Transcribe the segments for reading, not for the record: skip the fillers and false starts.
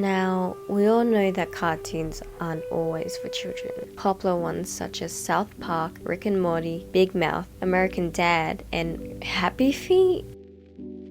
Now, we all know that cartoons aren't always for children. Popular ones such as South Park, Rick and Morty, Big Mouth, American Dad, and Happy Feet.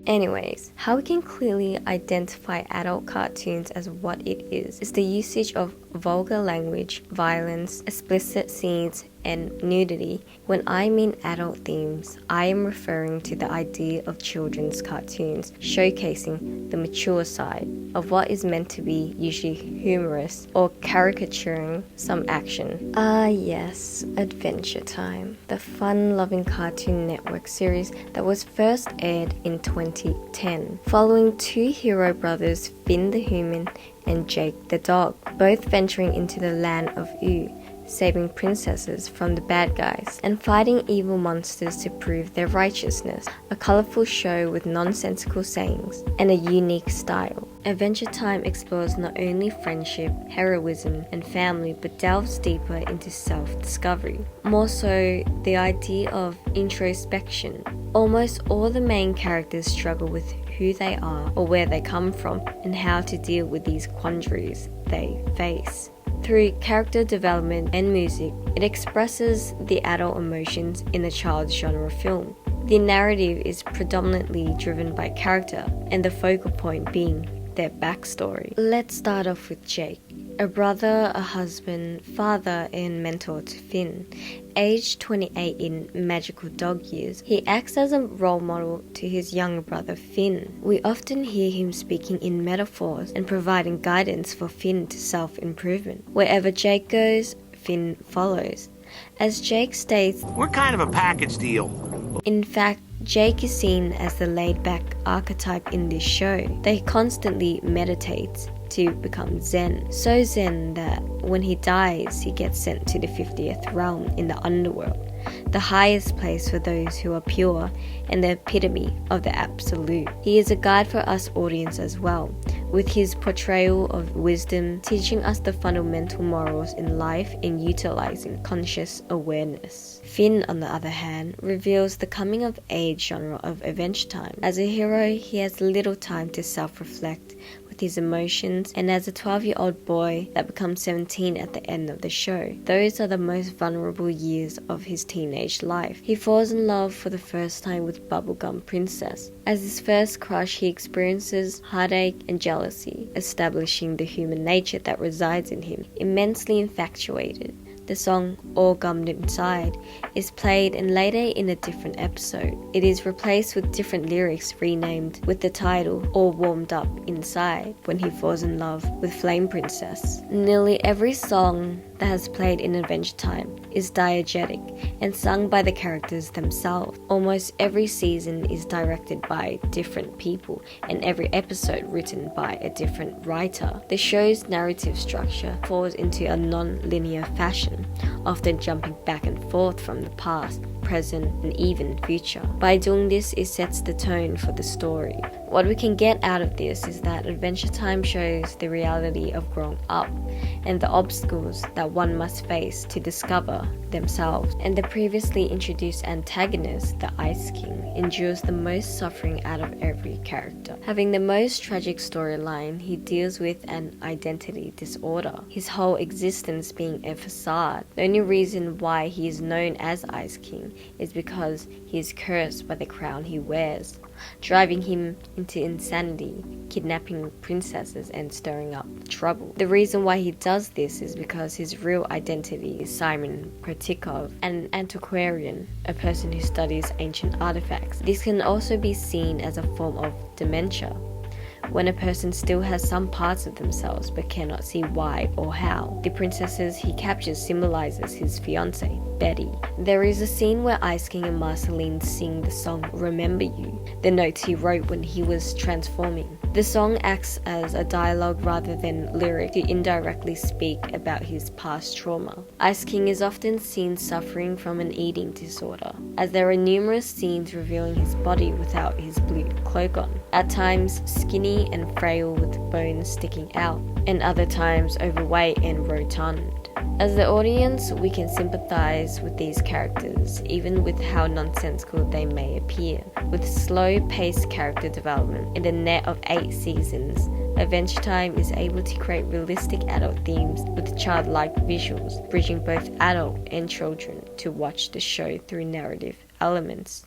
Anyways, how we can clearly identify adult cartoons as what it is the usage of vulgar language, violence, explicit scenes, and nudity. When I mean adult themes, I am referring to the idea of children's cartoons showcasing the mature side of what is meant to be usually humorous or caricaturing some action. Yes, Adventure Time, the fun-loving Cartoon Network series that was first aired in 2010, following two hero brothers, Finn the human and Jake the dog, both venturing into the land of Ooo, saving princesses from the bad guys, and fighting evil monsters to prove their righteousness. A colourful show with nonsensical sayings and a unique style. Adventure Time explores not only friendship, heroism, and family, but delves deeper into self-discovery. More so, the idea of introspection. Almost all the main characters struggle with who they are or where they come from and how to deal with these quandaries they face. Through character development and music, it expresses the adult emotions in a child's genre film. The narrative is predominantly driven by character, and the focal point being their backstory. Let's start off with Jake, a brother, a husband, father, and mentor to Finn. Aged 28 in magical dog years, he acts as a role model to his younger brother Finn. We often hear him speaking in metaphors and providing guidance for Finn to self-improvement. Wherever Jake goes, Finn follows. As Jake states, "We're kind of a package deal." In fact, Jake is seen as the laid-back archetype in this show, that he constantly meditates to become Zen. So Zen that when he dies, he gets sent to the 50th realm in the underworld, the highest place for those who are pure and the epitome of the absolute. He is a guide for us audience as well, with his portrayal of wisdom, teaching us the fundamental morals in life and utilizing conscious awareness. Finn, on the other hand, reveals the coming-of-age genre of Adventure Time. As a hero, he has little time to self-reflect with his emotions, and as a 12-year-old boy that becomes 17 at the end of the show, those are the most vulnerable years of his teenage life. He falls in love for the first time with Bubblegum Princess. As his first crush, he experiences heartache and jealousy, establishing the human nature that resides in him. Immensely infatuated, the song All Gummed Inside is played and later in a different episode. It is replaced with different lyrics renamed with the title All Warmed Up Inside when he falls in love with Flame Princess. Nearly every song that has played in Adventure Time is diegetic and sung by the characters themselves. Almost every season is directed by different people and every episode written by a different writer. The show's narrative structure falls into a non-linear fashion, often jumping back and forth from the past, present, and even future. By doing this, it sets the tone for the story. What we can get out of this is that Adventure Time shows the reality of growing up and the obstacles that one must face to discover themselves. And the previously introduced antagonist, the Ice King, endures the most suffering out of every character. Having the most tragic storyline, he deals with an identity disorder, his whole existence being a facade. The only reason why he is known as Ice King is because he is cursed by the crown he wears, driving him into insanity, kidnapping princesses and stirring up trouble. The reason why he does this is because his real identity is Simon Pertikov, an antiquarian, a person who studies ancient artifacts. This can also be seen as a form of dementia, when a person still has some parts of themselves but cannot see why or how. The princesses he captures symbolizes his fiancée, Betty. There is a scene where Ice King and Marceline sing the song Remember You, the notes he wrote when he was transforming. The song acts as a dialogue rather than lyric to indirectly speak about his past trauma. Ice King is often seen suffering from an eating disorder, as there are numerous scenes revealing his body without his blue cloak on. At times skinny and frail with bones sticking out, and other times overweight and rotund. As the audience, we can sympathize with these characters, even with how nonsensical they may appear. With slow-paced character development in the net of 8 seasons, Adventure Time is able to create realistic adult themes with childlike visuals, bridging both adult and children to watch the show through narrative elements.